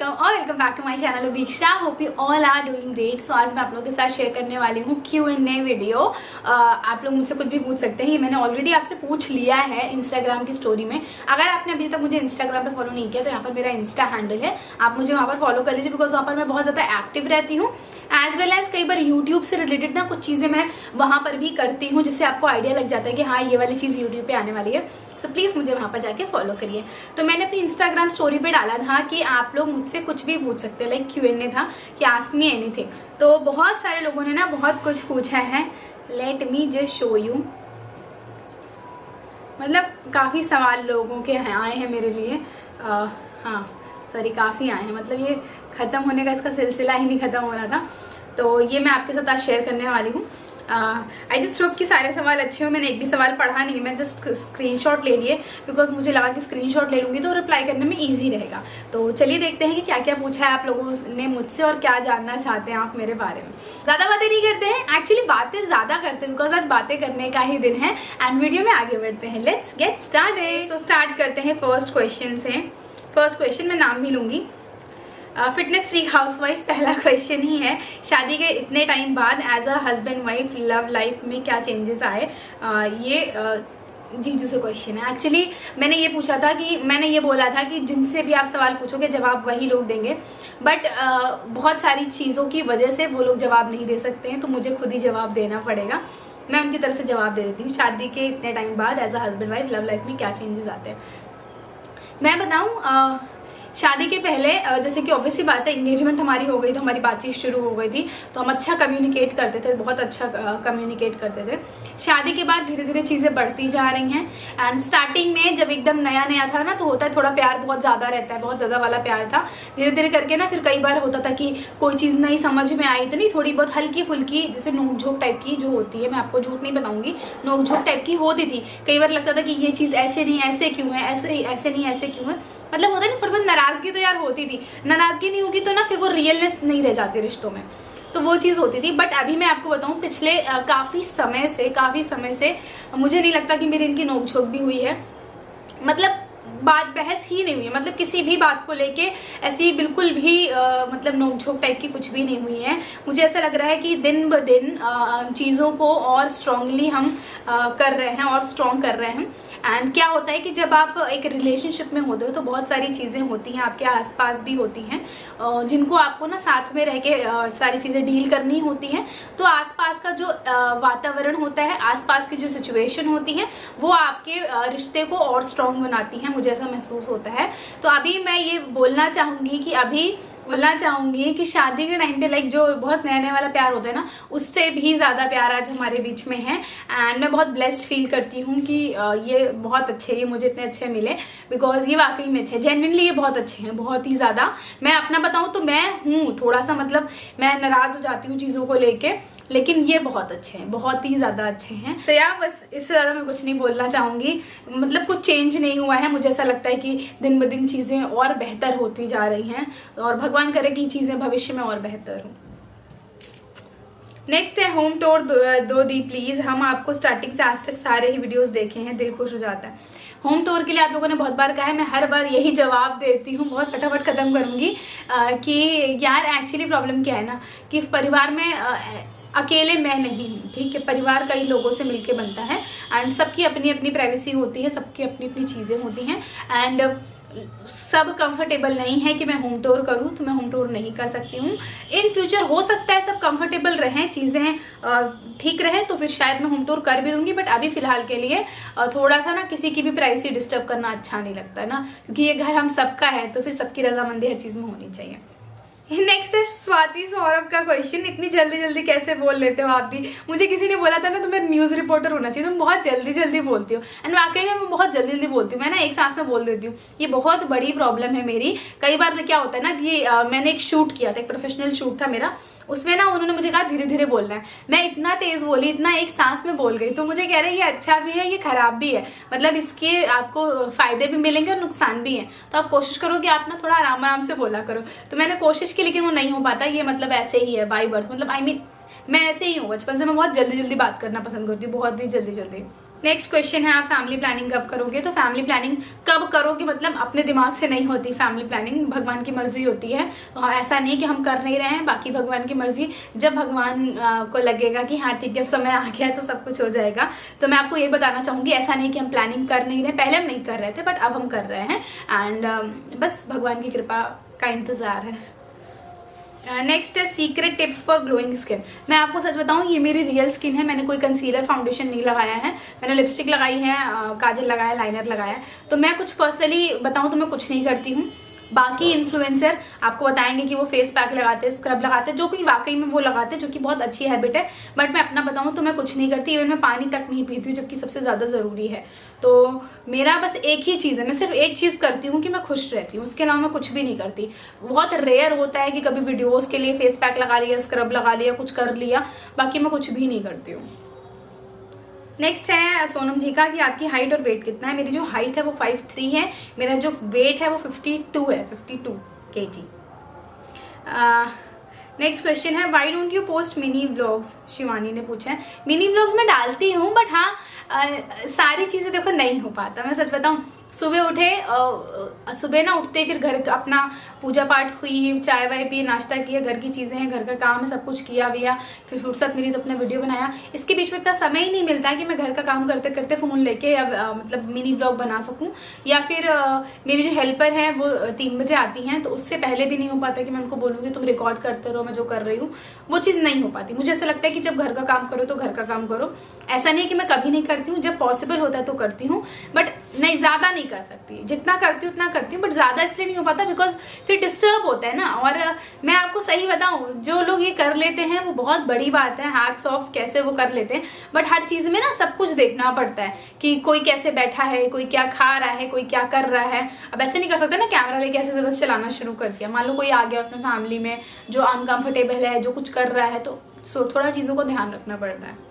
Welcome back to my channel Abhiksha. Hope you all are doing great. So आज मैं आप लोगों के साथ शेयर करने वाली हूँ Q&A वीडियो। आप लोग मुझसे कुछ भी पूछ सकते हैं, ये मैंने ऑलरेडी आपसे पूछ लिया है इंस्टाग्राम की स्टोरी में। अगर आपने अभी तक मुझे इंस्टाग्राम पे फॉलो नहीं किया तो यहाँ पर मेरा इंस्टा हैंडल है, आप मुझे वहाँ पर फॉलो कर लीजिए, बिकॉज वहाँ पर मैं बहुत ज़्यादा एक्टिव रहती हूँ। एज वेल एज कई बार यूट्यूब से रिलेटेड ना कुछ चीज़ें मैं वहाँ पर भी करती हूँ, जिससे आपको आइडिया लग जाता है कि हाँ ये वाली चीज़ यूट्यूब पे आने वाली है। सो प्लीज़ मुझे वहाँ पर जाके फॉलो करिए। तो मैंने अपनी इंस्टाग्राम स्टोरी पे डाला था कि आप लोग मुझसे कुछ भी पूछ सकते हैं, लाइक Q&A था कि आस्क मी एनीथिंग। तो बहुत सारे लोगों ने ना बहुत कुछ पूछा है। Let me just show you. मतलब काफ़ी सवाल लोगों के आए हैं मेरे लिए। हाँ सॉरी, काफ़ी आए हैं, मतलब ये ख़त्म होने का इसका सिलसिला ही नहीं ख़त्म हो रहा था। तो ये मैं आपके साथ आज शेयर करने वाली हूँ। आई जस्ट होप कि सारे सवाल अच्छे हो। मैंने एक भी सवाल पढ़ा नहीं, मैं जस्ट स्क्रीनशॉट ले लिए, बिकॉज मुझे लगा कि स्क्रीनशॉट ले लूँगी तो रिप्लाई करने में ईजी रहेगा। तो चलिए देखते हैं कि क्या क्या पूछा है आप लोगों ने मुझसे और क्या जानना चाहते हैं आप मेरे बारे में। ज़्यादा बातें नहीं करते हैं, एक्चुअली बातें ज़्यादा करते हैं बिकॉज आज बातें करने का ही दिन है। एंड वीडियो में आगे बढ़ते हैं, let's get started. So start करते हैं फर्स्ट क्वेश्चन से। फर्स्ट क्वेश्चन मैं नाम भी लूँगी, फिटनेस फ्रीक हाउसवाइफ। पहला क्वेश्चन ही है, शादी के इतने टाइम बाद as a husband wife love life में क्या चेंजेस आए। ये जीजू से क्वेश्चन है। एक्चुअली मैंने ये पूछा था कि मैंने ये बोला था कि जिनसे भी आप सवाल पूछोगे जवाब वही लोग देंगे, बट बहुत सारी चीज़ों की वजह से वो लोग जवाब नहीं दे सकते हैं, तो मुझे खुद ही जवाब देना पड़ेगा। मैं उनकी तरफ से जवाब दे देती हूँ। शादी के इतने टाइम बाद as a husband wife love life में क्या चेंजेस आते हैं। मैं बताऊँ, शादी के पहले जैसे कि ऑब्वियसली बात है, इंगेजमेंट हमारी हो गई तो हमारी बातचीत शुरू हो गई थी, तो हम अच्छा कम्युनिकेट करते थे, बहुत अच्छा कम्युनिकेट करते थे। शादी के बाद धीरे धीरे चीज़ें बढ़ती जा रही हैं। एंड स्टार्टिंग में जब एकदम नया नया था ना, तो होता है थोड़ा प्यार बहुत ज़्यादा रहता है, बहुत ज़्यादा वाला प्यार था। धीरे धीरे करके ना फिर कई बार होता था कि कोई चीज़ नहीं समझ में आई तो नहीं, थोड़ी बहुत हल्की फुल्की जैसे नोक झोंक टाइप की जो होती है, मैं आपको झूठ नहीं बताऊँगी, नोक झोंक टाइप की होती थी। कई बार लगता था कि ये चीज़ ऐसे नहीं ऐसे क्यों है, ऐसे नहीं ऐसे क्यों है, मतलब होता है ना थोड़ी बहुत नाराज़गी तो यार होती थी। नाराज़गी नहीं होगी तो ना फिर वो रियलनेस नहीं रह जाती रिश्तों में, तो वो चीज़ होती थी। बट अभी मैं आपको बताऊं, पिछले काफ़ी समय से मुझे नहीं लगता कि मेरी इनकी नोकझोंक भी हुई है। मतलब बात बहस ही नहीं हुई है, मतलब किसी भी बात को लेके ऐसी बिल्कुल भी मतलब नोकझोंक टाइप की कुछ भी नहीं हुई है। मुझे ऐसा लग रहा है कि दिन ब दिन चीज़ों को और स्ट्रांगली हम कर रहे हैं और स्ट्रॉन्ग कर रहे हैं। एंड क्या होता है कि जब आप एक रिलेशनशिप में होते हो तो बहुत सारी चीज़ें होती हैं, आपके आसपास भी होती हैं, जिनको आपको ना साथ में रह के सारी चीज़ें डील करनी होती हैं। तो आसपास का जो वातावरण होता है, आसपास की जो सिचुएशन होती है, वो आपके रिश्ते को और स्ट्रॉन्ग बनाती हैं, मुझे ऐसा महसूस होता है। तो अभी मैं ये बोलना चाहूँगी कि शादी के टाइम पे लाइक जो बहुत नया नया वाला प्यार होता है ना, उससे भी ज़्यादा प्यार आज हमारे बीच में है। एंड मैं बहुत ब्लेस्ड फील करती हूँ कि ये बहुत अच्छे, ये मुझे इतने अच्छे मिले, बिकॉज ये वाकई में अच्छे, जेन्युइनली ये बहुत अच्छे हैं, बहुत ही ज़्यादा। मैं अपना बताऊँ तो मैं हूँ थोड़ा सा, मतलब मैं नाराज़ हो जाती हूँ चीज़ों को लेके, लेकिन ये बहुत अच्छे हैं, बहुत ही ज़्यादा अच्छे हैं। तो यार बस इससे ज़्यादा मैं कुछ नहीं बोलना चाहूँगी। मतलब कुछ चेंज नहीं हुआ है, मुझे ऐसा लगता है कि दिन ब दिन चीज़ें और बेहतर होती जा रही हैं, और भगवान करे कि चीज़ें भविष्य में और बेहतर हों। नेक्स्ट है होम टूर दो दी प्लीज़। हम आपको स्टार्टिंग से आज तक सारे ही वीडियोस देखे हैं, दिल खुश हो जाता है। होम टूर के लिए आप लोगों ने बहुत बार कहा है, मैं हर बार यही जवाब देती हूँ, बहुत फटाफट ख़त्म करूँगी कि यार एक्चुअली प्रॉब्लम क्या है ना, कि परिवार में अकेले मैं नहीं हूँ, ठीक है, परिवार कई लोगों से मिलके बनता है। एंड सबकी अपनी अपनी प्राइवेसी होती है, सबकी अपनी अपनी चीज़ें होती हैं। एंड सब कंफर्टेबल नहीं है कि मैं होम टूर करूं, तो मैं होम टूर नहीं कर सकती हूँ। इन फ्यूचर हो सकता है सब कंफर्टेबल रहें, चीज़ें ठीक रहें, तो फिर शायद मैं होम टूर कर भी दूंगी। बट अभी फ़िलहाल के लिए थोड़ा सा ना किसी की भी प्राइवेसी डिस्टर्ब करना अच्छा नहीं लगता है ना, क्योंकि ये घर हम सबका है, तो फिर सबकी रजामंदी हर चीज़ में होनी चाहिए। नेक्स्ट है स्वाति सौरभ का क्वेश्चन। इतनी जल्दी जल्दी कैसे बोल लेते हो आप भी? मुझे किसी ने बोला था ना तुम्हें न्यूज़ रिपोर्टर होना चाहिए, तुम बहुत जल्दी जल्दी बोलती हो। एंड वाकई में मैं बहुत जल्दी जल्दी बोलती हूँ, मैं ना एक सांस में बोल देती हूँ। ये बहुत बड़ी प्रॉब्लम है मेरी। कई बार क्या होता है ना कि मैंने एक शूट किया था, एक प्रोफेशनल शूट था मेरा, उसमें ना उन्होंने मुझे कहा धीरे धीरे बोलना है। मैं इतना तेज़ बोली, इतना एक सांस में बोल गई, तो मुझे कह रहे हैं ये अच्छा भी है, ये खराब भी है, मतलब इसके आपको फ़ायदे भी मिलेंगे और नुकसान भी हैं, तो आप कोशिश करो कि आप ना थोड़ा आराम आराम से बोला करो। तो मैंने कोशिश की, लेकिन वो नहीं हो पाता। ये मतलब ऐसे ही है बाई बर्थ, मतलब आई मीन मैं ऐसे ही हूँ, बचपन से मैं बहुत जल्दी जल्दी बात करना पसंद करती हूँ, बहुत ही जल्दी जल्दी। नेक्स्ट क्वेश्चन है, आप फैमिली प्लानिंग कब करोगे? तो फैमिली प्लानिंग कब करोगे मतलब अपने दिमाग से नहीं होती फैमिली प्लानिंग, भगवान की मर्जी होती है। तो ऐसा नहीं कि हम कर नहीं रहे हैं, बाकी भगवान की मर्जी। जब भगवान को लगेगा कि हाँ ठीक है समय आ गया तो सब कुछ हो जाएगा। तो मैं आपको ये बताना चाहूँगी, ऐसा नहीं कि हम प्लानिंग कर नहीं रहे, पहले हम नहीं कर रहे थे बट अब हम कर रहे हैं, एंड बस भगवान की कृपा का इंतज़ार है। नेक्स्ट है secret tips for glowing skin. मैं आपको सच बताऊं, ये मेरी रियल स्किन है। मैंने कोई कंसीलर फाउंडेशन नहीं लगाया है, मैंने लिपस्टिक लगाई है, काजल लगाया, लाइनर लगाया है। तो मैं कुछ पर्सनली बताऊं तो मैं कुछ नहीं करती हूँ। बाकी इन्फ्लुएंसर आपको बताएंगे कि वो फेस पैक लगाते हैं, स्क्रब लगाते हैं, जो कि वाकई में वो लगाते हैं, जो कि बहुत अच्छी हैबिट है। बट मैं अपना बताऊं तो मैं कुछ नहीं करती, इवन मैं पानी तक नहीं पीती हूँ, जबकि सबसे ज़्यादा ज़रूरी है। तो मेरा बस एक ही चीज़ है, मैं सिर्फ एक चीज़ करती हूँ कि मैं खुश रहती हूँ, उसके अलावा मैं कुछ भी नहीं करती। बहुत रेयर होता है कि कभी वीडियोज़ के लिए फेस पैक लगा लिया, स्क्रब लगा लिया, कुछ कर लिया, बाकी मैं कुछ भी नहीं करती हूँ। नेक्स्ट है सोनम जी का कि आपकी हाइट और वेट कितना है? मेरी जो हाइट है वो 5'3" है, मेरा जो वेट है वो 52 है, 52 kg। नेक्स्ट क्वेश्चन है, why don't you post mini vlogs? Shivani ने पूछा है। मिनी व्लॉग्स मैं डालती हूँ बट हाँ सारी चीज़ें देखो नहीं हो पाता। मैं सच बताऊँ, सुबह उठे, सुबह ना उठते फिर घर का अपना पूजा पाठ हुई, चाय वाय पी, नाश्ता किया, घर की चीज़ें हैं, घर का काम है, सब कुछ किया विया, फिर फुर्सत मिली तो अपना वीडियो बनाया। इसके बीच में इतना समय ही नहीं मिलता है कि मैं घर का काम करते करते फ़ोन लेके मतलब मिनी ब्लॉग बना सकूं। या फिर मेरी जो हेल्पर है वो 3 बजे आती हैं, तो उससे पहले भी नहीं हो पाता कि मैं उनको बोलूँ कि तुम रिकॉर्ड करते रहो, मैं जो कर रही हूँ वो चीज़ नहीं हो पाती। मुझे ऐसा लगता है कि जब घर का काम करो तो घर का काम करो। ऐसा नहीं कि मैं कभी नहीं करती हूँ, जब पॉसिबल होता है तो करती हूँ, बट नहीं ज़्यादा नहीं कर सकती। जितना करती हूँ उतना करती हूँ, बट ज़्यादा इसलिए नहीं हो पाता बिकॉज फिर डिस्टर्ब होता है ना। और मैं आपको सही बताऊँ, जो लोग ये कर लेते हैं वो बहुत बड़ी बात है, हैट्स ऑफ कैसे वो कर लेते हैं। बट हर चीज़ में ना सब कुछ देखना पड़ता है कि कोई कैसे बैठा है, कोई क्या खा रहा है, कोई क्या कर रहा है। अब ऐसे नहीं कर सकते ना कैमरा लेके ऐसे बस चलाना शुरू कर दिया। मान लो कोई आ गया उसमें फैमिली में जो अनकंफर्टेबल है, जो कुछ कर रहा है, तो थोड़ा चीज़ों को ध्यान रखना पड़ता है।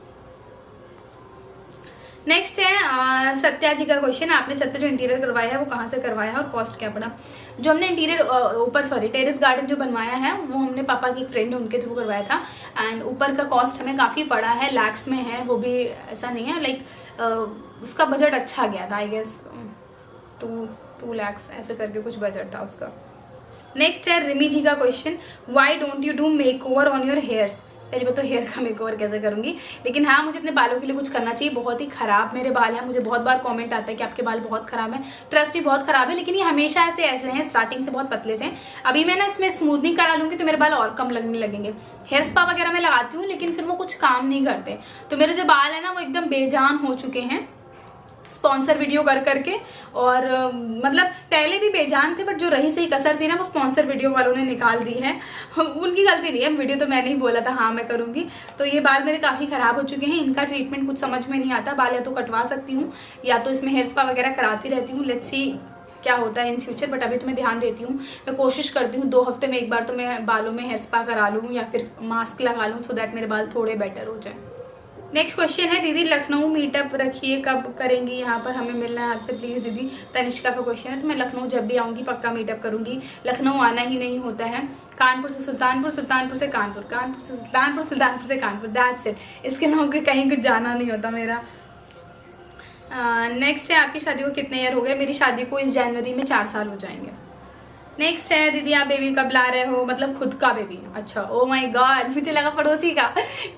नेक्स्ट है सत्या जी का क्वेश्चन, आपने छत पे जो इंटीरियर करवाया है वो कहाँ से करवाया है और कॉस्ट क्या पड़ा? जो हमने इंटीरियर ऊपर टेरेस गार्डन जो बनवाया है वो हमने पापा की एक फ्रेंड है उनके थ्रू करवाया था, एंड ऊपर का कॉस्ट हमें काफ़ी पड़ा है, लैक्स में है। वो भी ऐसा नहीं है लाइक उसका बजट अच्छा गया था, आई गेस 2 lakhs ऐसे करके कुछ बजट था उसका। नेक्स्ट है रिमी जी का question, why don't you do make over on your hairs? पहले मैं तो हेयर का मेकओवर कैसे करूंगी, लेकिन हाँ मुझे अपने बालों के लिए कुछ करना चाहिए। बहुत ही खराब मेरे बाल हैं, मुझे बहुत बार कमेंट आता है कि आपके बाल बहुत खराब हैं। ट्रस्ट भी बहुत खराब है, लेकिन ये हमेशा ऐसे हैं, स्टार्टिंग से बहुत पतले थे। अभी मैं ना इसमें स्मूथनिंग करा लूंगी तो मेरे बाल और कम लगने लगेंगे। हेयर स्पा वगैरह मैं लगाती हूँ लेकिन फिर वो कुछ काम नहीं करते, तो मेरे जो बाल है ना वो एकदम बेजान हो चुके हैं स्पॉन्सर वीडियो कर करके। और मतलब पहले भी बेजान थे, बट जो रही सही कसर थी ना वो स्पॉन्सर वीडियो वालों ने निकाल दी है। उनकी गलती नहीं है, वीडियो तो मैंने ही बोला था हाँ मैं करूँगी। तो ये बाल मेरे काफ़ी ख़राब हो चुके हैं, इनका ट्रीटमेंट कुछ समझ में नहीं आता। बाल या तो कटवा सकती हूँ या तो इसमें हेयर स्पा वगैरह कराती रहती हूँ, लेट्स सी क्या होता है इन फ्यूचर। बट अभी तो मैं ध्यान देती हूँ, मैं कोशिश करती हूँ 2 हफ्ते में एक बार तो मैं बालों में हेयर स्पा करा लूँ या फिर मास्क लगा लूँ, सो दैट मेरे बाल थोड़े बेटर हो जाए। नेक्स्ट क्वेश्चन है, दीदी लखनऊ मीटअप रखिए, कब करेंगी? यहाँ पर हमें मिलना है आपसे प्लीज़ दीदी। तनिष्का का क्वेश्चन है, तो मैं लखनऊ जब भी आऊँगी पक्का मीटअप करूँगी। लखनऊ आना ही नहीं होता है। कानपुर से सुल्तानपुर, सुल्तानपुर से कानपुर, कानपुर से सुल्तानपुर, सुल्तानपुर से कानपुर, दैट्स इट। इसके नाम के कहीं कुछ जाना नहीं होता मेरा। नेक्स्ट है, आपकी शादी को कितने ईयर हो गए? मेरी शादी को इस जनवरी में 4 साल हो जाएंगे। नेक्स्ट है, दीदी आप बेबी कब ला रहे हो? मतलब खुद का बेबी? अच्छा, ओ माय गॉड, मुझे लगा पड़ोसी का।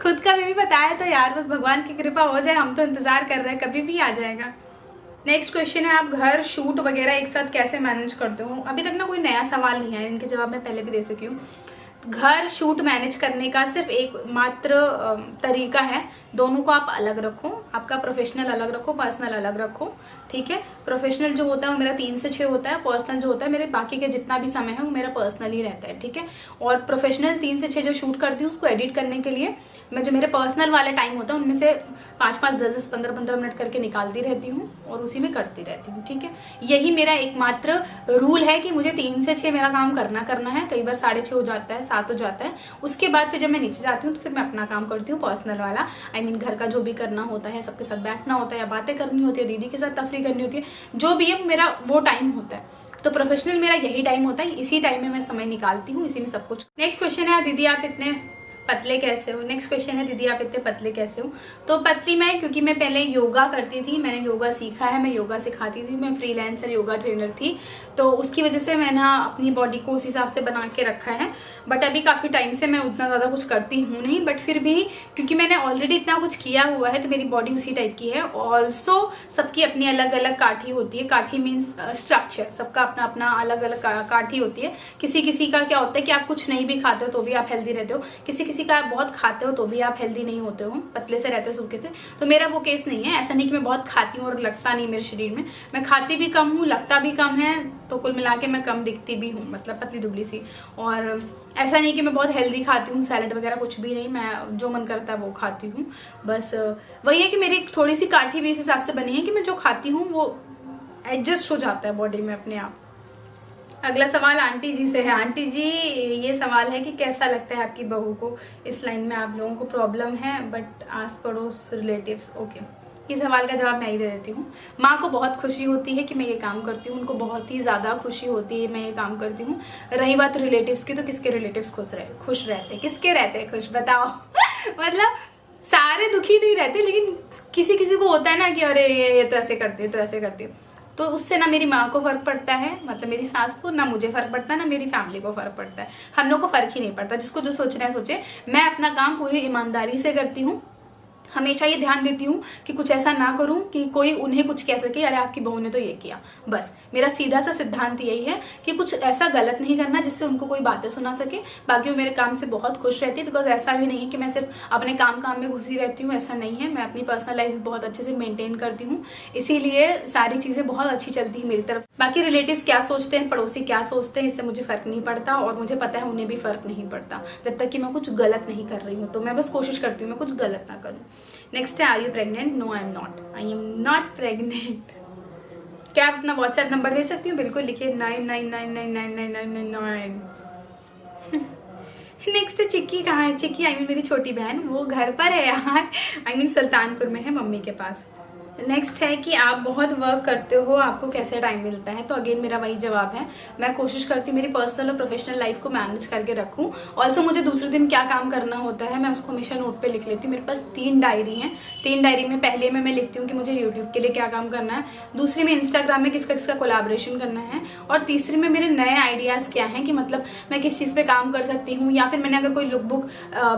खुद का बेबी बताया तो यार, बस भगवान की कृपा हो जाए, हम तो इंतजार कर रहे हैं, कभी भी आ जाएगा। नेक्स्ट क्वेश्चन है, आप घर शूट वगैरह एक साथ कैसे मैनेज करते हो? अभी तक ना कोई नया सवाल नहीं है, इनके जवाब मैं पहले भी दे चुकी हूँ। घर शूट मैनेज करने का सिर्फ एक मात्र तरीका है, दोनों को आप अलग रखो। आपका प्रोफेशनल अलग रखो, पर्सनल अलग रखो, ठीक है। प्रोफेशनल जो होता है वो मेरा 3 से 6 होता है, पर्सनल जो होता है मेरे बाकी के जितना भी समय है वो मेरा पर्सनल ही रहता है, ठीक है। और प्रोफेशनल 3 से 6 जो शूट करती हूँ उसको एडिट करने के लिए मैं जो मेरे पर्सनल वाले टाइम होता है उनमें से 5-5, 10-10, 15-15 मिनट करके निकालती रहती हूँ और उसी में करती रहती हूँ, ठीक है। यही मेरा एकमात्र रूल है कि मुझे 3 से 6 मेरा काम करना है। कई बार 6:30 हो जाता है, 7 हो जाता है। उसके बाद फिर जब मैं नीचे जाती हूँ तो फिर मैं अपना काम करती हूँ पर्सनल वाला, आई मीन घर का जो भी करना होता है, सबके साथ बैठना होता है या बातें करनी होती है, दीदी के साथ तफरी करनी होती है, जो भी है मेरा वो टाइम होता है। तो प्रोफेशनल मेरा यही टाइम होता है, इसी टाइम में मैं समय निकालती हूँ, इसी में सब कुछ। नेक्स्ट क्वेश्चन है, दीदी आप इतने पतले कैसे हो। नेक्स्ट क्वेश्चन है दीदी आप इतने पतले कैसे हो। तो पतली मैं क्योंकि मैं पहले योगा करती थी, मैंने योगा सीखा है, मैं योगा सिखाती थी, मैं फ्रीलांसर योगा ट्रेनर थी, तो उसकी वजह से मैंने अपनी बॉडी को उस हिसाब से बना के रखा है। बट अभी काफ़ी टाइम से मैं उतना ज़्यादा कुछ करती हूँ नहीं, बट फिर भी क्योंकि मैंने ऑलरेडी इतना कुछ किया हुआ है तो मेरी बॉडी उसी टाइप की है। ऑल्सो सबकी अपनी अलग अलग काठी होती है, काठी मीन्स स्ट्रक्चर, सबका अपना अपना अलग अलग काठी होती है। किसी किसी का क्या होता है कि आप कुछ नहीं भी खाते हो तो भी आप हेल्दी रहते हो, किसी किसी का आप बहुत खाते हो तो भी आप हेल्दी नहीं होते हो, पतले से रहते हो सूखे से। तो मेरा वो केस नहीं है, ऐसा नहीं कि मैं बहुत खाती हूँ और लगता नहीं मेरे शरीर में, मैं खाती भी कम हूँ, लगता भी कम है, तो कुल मिला के मैं कम दिखती भी हूँ, मतलब पतली दुबली सी। और ऐसा नहीं कि मैं बहुत हेल्दी खाती हूँ, सैलड वगैरह कुछ भी नहीं, मैं जो मन करता है वो खाती हूँ। बस वही है कि मेरी थोड़ी सी काठी भी इस हिसाब से बनी है कि मैं जो खाती हूँ वो एडजस्ट हो जाता है बॉडी में अपने आप। अगला सवाल आंटी जी से है। आंटी जी ये सवाल है कि कैसा लगता है आपकी बहू को, इस लाइन में आप लोगों को प्रॉब्लम है बट आस पड़ोस रिलेटिव्स। ओके, ये सवाल का जवाब मैं ही दे देती हूँ। माँ को बहुत खुशी होती है कि मैं ये काम करती हूँ, उनको बहुत ही ज़्यादा खुशी होती है मैं ये काम करती हूँ। रही बात रिलेटिव्स की, तो किसके रिलेटिव्स खुश रहते, किसके रहते हैं खुश, बताओ। मतलब सारे दुखी नहीं रहते, लेकिन किसी किसी को होता है ना कि अरे ये तो ऐसे करती है, तो ऐसे करती है, तो उससे ना मेरी माँ को फ़र्क पड़ता है, मतलब मेरी सास को, ना मुझे फ़र्क पड़ता है, ना मेरी फैमिली को फ़र्क पड़ता है। हम लोग को फ़र्क ही नहीं पड़ता, जिसको जो सोचना है सोचे। मैं अपना काम पूरी ईमानदारी से करती हूँ, हमेशा ये ध्यान देती हूँ कि कुछ ऐसा ना करूँ कि कोई उन्हें कुछ कह सके, अरे आपकी बहू ने तो ये किया। बस मेरा सीधा सा सिद्धांत यही है कि कुछ ऐसा गलत नहीं करना जिससे उनको कोई बातें सुना सके। बाकी वो मेरे काम से बहुत खुश रहती है, बिकॉज ऐसा भी नहीं है कि मैं सिर्फ अपने काम में घुसी रहती हूँ, ऐसा नहीं है। मैं अपनी पर्सनल लाइफ भी बहुत अच्छे से मेंटेन करती हूँ, इसीलिए सारी चीज़ें बहुत अच्छी चलती है मेरी तरफ। बाकी रिलेटिव्स क्या सोचते हैं, पड़ोसी क्या सोचते हैं, इससे मुझे फ़र्क नहीं पड़ता, और मुझे पता है उन्हें भी फ़र्क नहीं पड़ता, जब तक कि मैं कुछ गलत नहीं कर रही हूँ। तो मैं बस कोशिश करती हूँ मैं कुछ गलत ना करूँ। नेक्स्ट है, are you pregnant? No I am not pregnant. क्या आप अपना व्हाट्सएप नंबर दे सकती हूँ? बिल्कुल, लिखिए 9999999999। नेक्स्ट चिक्की कहाँ है? चिक्की आई मीन मेरी छोटी बहन, वो घर पर है यार, आई मीन सुल्तानपुर में है मम्मी के पास। नेक्स्ट है कि आप बहुत वर्क करते हो, आपको कैसे टाइम मिलता है? तो अगेन मेरा वही जवाब है, मैं कोशिश करती हूँ मेरी पर्सनल और प्रोफेशनल लाइफ को मैनेज करके रखूँ। ऑल्सो मुझे दूसरे दिन क्या काम करना होता है मैं उसको हमेशा नोट पे लिख लेती हूँ। मेरे पास 3 डायरी हैं, 3 डायरी में पहले में मैं लिखती हूँ कि मुझे यूट्यूब के लिए क्या काम करना है, दूसरी में इंस्टाग्राम में किसका किसका कोलैबोरेशन करना है, और तीसरी में मेरे नए आइडियाज़ क्या हैं कि मतलब मैं किस चीज़ पर काम कर सकती हूँ, या फिर मैंने अगर कोई लुक बुक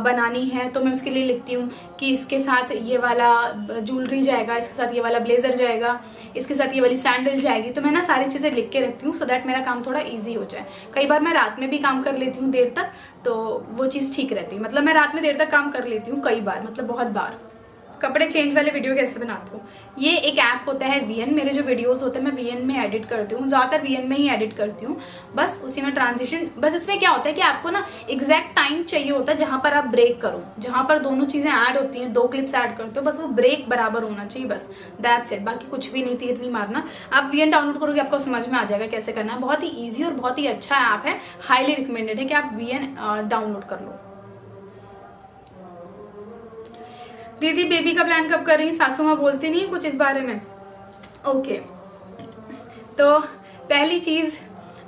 बनानी है तो मैं उसके लिए लिखती हूँ कि इसके साथ ये वाला ज्वेलरी जाएगा, इसके साथ ये वाला ब्लेजर जाएगा, इसके साथ ये वाली सैंडल जाएगी। तो मैं ना सारी चीज़ें लिख के रखती हूँ सो दैट मेरा काम थोड़ा इजी हो जाए। कई बार मैं रात में भी काम कर लेती हूँ देर तक, तो वो चीज़ ठीक रहती है। मतलब मैं रात में देर तक काम कर लेती हूँ कई बार, मतलब बहुत बार। कपड़े चेंज वाले वीडियो कैसे बनाती हूँ? ये एक ऐप होता है VN, मेरे जो वीडियोस होते हैं मैं VN में एडिट करती हूँ, ज़्यादातर VN में ही एडिट करती हूँ। बस उसी में ट्रांजिशन, बस इसमें क्या होता है कि आपको ना एग्जैक्ट टाइम चाहिए होता है जहाँ पर आप ब्रेक करो, जहाँ पर दोनों चीज़ें ऐड होती हैं, 2 क्लिप्स ऐड करते हो, बस वो ब्रेक बराबर होना चाहिए, बस दैट्स इट। बाकी कुछ भी नहीं, तीर नहीं मारना। आप VN डाउनलोड करोगे आपको समझ में आ जाएगा कैसे करना है। बहुत ही ईजी और बहुत ही अच्छा ऐप है, हाईली रिकमेंडेड है कि आप VN डाउनलोड कर लो। दीदी बेबी का प्लान कब कर रही हैं? सासू माँ बोलती नहीं कुछ इस बारे में? ओके, तो पहली चीज़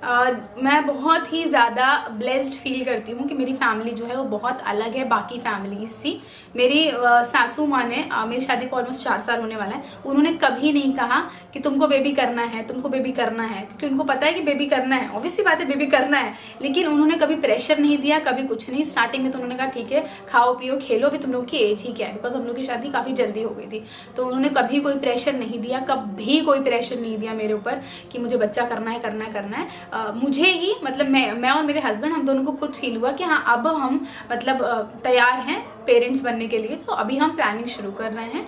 मैं बहुत ही ज़्यादा ब्लेस्ड फील करती हूँ कि मेरी फैमिली जो है वो बहुत अलग है बाकी फैमिलीज से। मेरी सासू माँ ने, मेरी शादी को ऑलमोस्ट 4 साल होने वाला है, उन्होंने कभी नहीं कहा कि तुमको बेबी करना है, तुमको बेबी करना है, क्योंकि उनको पता है कि बेबी करना है, ऑब्वियसली बात है बेबी करना है। लेकिन उन्होंने कभी प्रेशर नहीं दिया, कभी कुछ नहीं। स्टार्टिंग में तो उन्होंने कहा ठीक है खाओ पियो खेलो, अभी तुम लोग की एज ही क्या है, बिकॉज हम लोग की शादी काफ़ी जल्दी हो गई थी। तो उन्होंने कभी कोई प्रेशर नहीं दिया, कभी कोई प्रेशर नहीं दिया मेरे ऊपर कि मुझे बच्चा करना है करना है करना है। मुझे ही, मतलब मैं और मेरे हस्बैंड, हम दोनों को खुद फील हुआ कि हाँ अब हम मतलब तैयार हैं पेरेंट्स बनने के लिए। तो अभी हम प्लानिंग शुरू कर रहे हैं।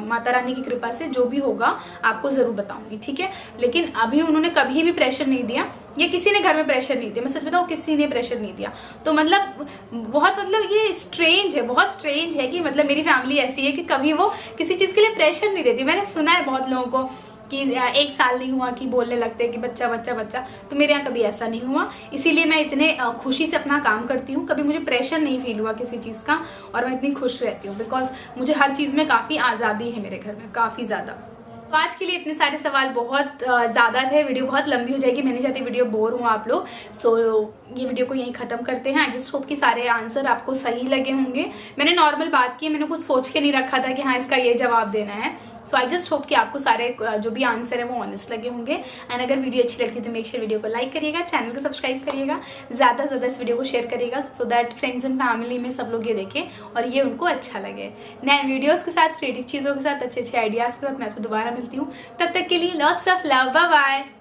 माता रानी की कृपा से जो भी होगा आपको ज़रूर बताऊंगी, ठीक है। लेकिन अभी उन्होंने कभी भी प्रेशर नहीं दिया, या किसी ने घर में प्रेशर नहीं दिया, मैं सच बताऊँ किसी ने प्रेशर नहीं दिया। तो मतलब बहुत, मतलब ये स्ट्रेंज है, बहुत स्ट्रेंज है कि मतलब मेरी फैमिली ऐसी है कि कभी वो किसी चीज़ के लिए प्रेशर नहीं देती। मैंने सुना है बहुत लोगों को कि 1 साल नहीं हुआ कि बोलने लगते हैं कि बच्चा बच्चा बच्चा, तो मेरे यहाँ कभी ऐसा नहीं हुआ। इसीलिए मैं इतने खुशी से अपना काम करती हूँ, कभी मुझे प्रेशर नहीं फील हुआ किसी चीज़ का, और मैं इतनी खुश रहती हूँ बिकॉज मुझे हर चीज़ में काफ़ी आज़ादी है मेरे घर में, काफ़ी ज़्यादा। तो आज के लिए इतने सारे सवाल बहुत ज़्यादा थे, वीडियो बहुत लंबी हो जाएगी, मैं नहीं चाहती वीडियो बोर हूँ आप लोग। सो ये वीडियो को यहीं ख़त्म करते हैं। आई जस्ट होप कि सारे आंसर आपको सही लगे होंगे। मैंने नॉर्मल बात की, मैंने कुछ सोच के नहीं रखा था कि हाँ इसका ये जवाब देना है। सो आई जस्ट होप कि आपको सारे जो भी आंसर है वो ऑनेस्ट लगे होंगे। एंड अगर वीडियो अच्छी लगती है तो मेक श्योर वीडियो को लाइक करिएगा, चैनल को सब्सक्राइब करिएगा, ज़्यादा से ज़्यादा इस वीडियो को शेयर करिएगा, so that friends and family में सब लोग ये देखें और ये उनको अच्छा लगे। नए वीडियोज़ के साथ, क्रिएटिव चीज़ों के साथ, अच्छे अच्छे आइडियाज़ के साथ मैं आपसे दोबारा मिलती हूँ। तब तक के लिए lots of love, bye bye.